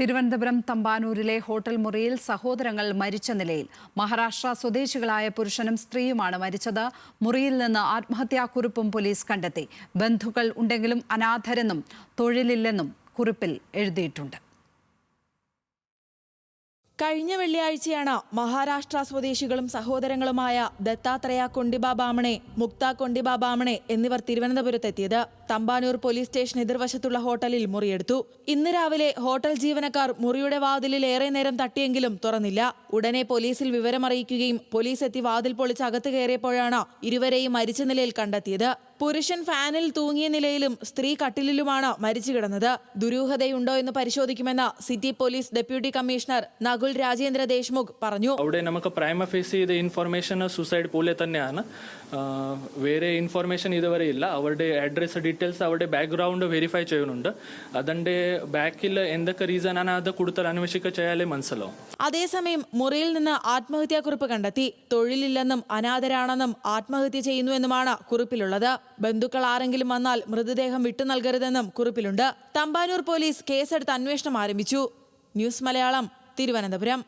Thiruvananthapuram തമ്പാനൂരിലെ hotel മുറിയിൽ സഹോദരങ്ങൾ മരിച്ച നിലയിൽ. മഹാരാഷ്ട്ര സ്വദേശികളായ പുരുഷനും സ്ത്രീയുമാണ് മരിച്ചത്. മുറിയിൽ നിന്ന് ആത്മഹത്യാക്കുറിപ്പും പോലീസ് കണ്ടെത്തി. ബന്ധുക്കൾ ഉണ്ടെങ്കിലും അനാഥരെന്നും തൊഴിലില്ലെന്നും കുറിപ്പിൽ എഴുതിയിട്ടുണ്ട്. കഴിഞ്ഞ വെള്ളിയാഴ്ചയാണ് മഹാരാഷ്ട്ര സ്വദേശികളും സഹോദരങ്ങളുമായ ദത്താത്രേയ കൊണ്ടിബാബാമണെ, മുക്ത കൊണ്ടിബാബാമണെ എന്നിവർ തിരുവനന്തപുരത്തെത്തിയത്. തമ്പാനൂർ പോലീസ് സ്റ്റേഷൻ എതിർവശത്തുള്ള ഹോട്ടലിൽ മുറിയെടുത്തു. ഇന്ന് രാവിലെ ഹോട്ടൽ ജീവനക്കാർ മുറിയുടെ വാതിലിൽ ഏറെ നേരം തട്ടിയെങ്കിലും തുറന്നില്ല. ഉടനെ പോലീസിൽ വിവരമറിയിക്കുകയും പോലീസ് എത്തി വാതിൽ പൊളിച്ച് അകത്ത് കയറിയപ്പോഴാണ് ഇരുവരെയും മരിച്ച നിലയിൽ കണ്ടെത്തിയത്. പുരുഷൻ ഫാനിൽ തൂങ്ങിയ നിലയിലും സ്ത്രീ കട്ടിലിലുമാണ് മരിച്ചു കിടന്നത്. ദുരൂഹതയുണ്ടോ എന്ന് പരിശോധിക്കുമെന്ന് city police deputy commissioner Nakul Rajendra Deshmukh പറഞ്ഞു. അവിടെ നമുക്ക് പ്രൈമ ഫേസി ഇത് ഇൻഫർമേഷൻ സൂസൈഡ് പോലെ തന്നെയാണ്. വേറെ ഇൻഫർമേഷൻ ഇതുവരെ ഇല്ല. അവരുടെ അഡ്രസ് ഡീറ്റെയിൽസ് അവരുടെ ബാക്ക്ഗ്രൗണ്ട് വെരിഫൈ ചെയ്യുന്നുണ്ട്. അതിന്റെ ബാക്കിൽ എന്തൊക്കെ റീസൺ ആണ് അത് കൂടുതൽ അന്വേഷിക്കുക ചെയ്യാലേ മനസ്സിലാവും. അതേസമയം മുറിയിൽ നിന്ന് ആത്മഹത്യാക്കുറിപ്പ് കണ്ടെത്തി. തൊഴിലില്ലെന്നും അനാഥരാണെന്നും ആത്മഹത്യ ചെയ്യുന്നുവെന്നുമാണ് കുറിപ്പിലുള്ളത്. ബന്ധുക്കൾ ആരെങ്കിലും വന്നാൽ മൃതദേഹം വിട്ടു നൽകരുതെന്നും കുറിപ്പിലുണ്ട്. തമ്പാനൂർ പോലീസ് കേസെടുത്ത് അന്വേഷണം ആരംഭിച്ചു. ന്യൂസ് മലയാളം, തിരുവനന്തപുരം.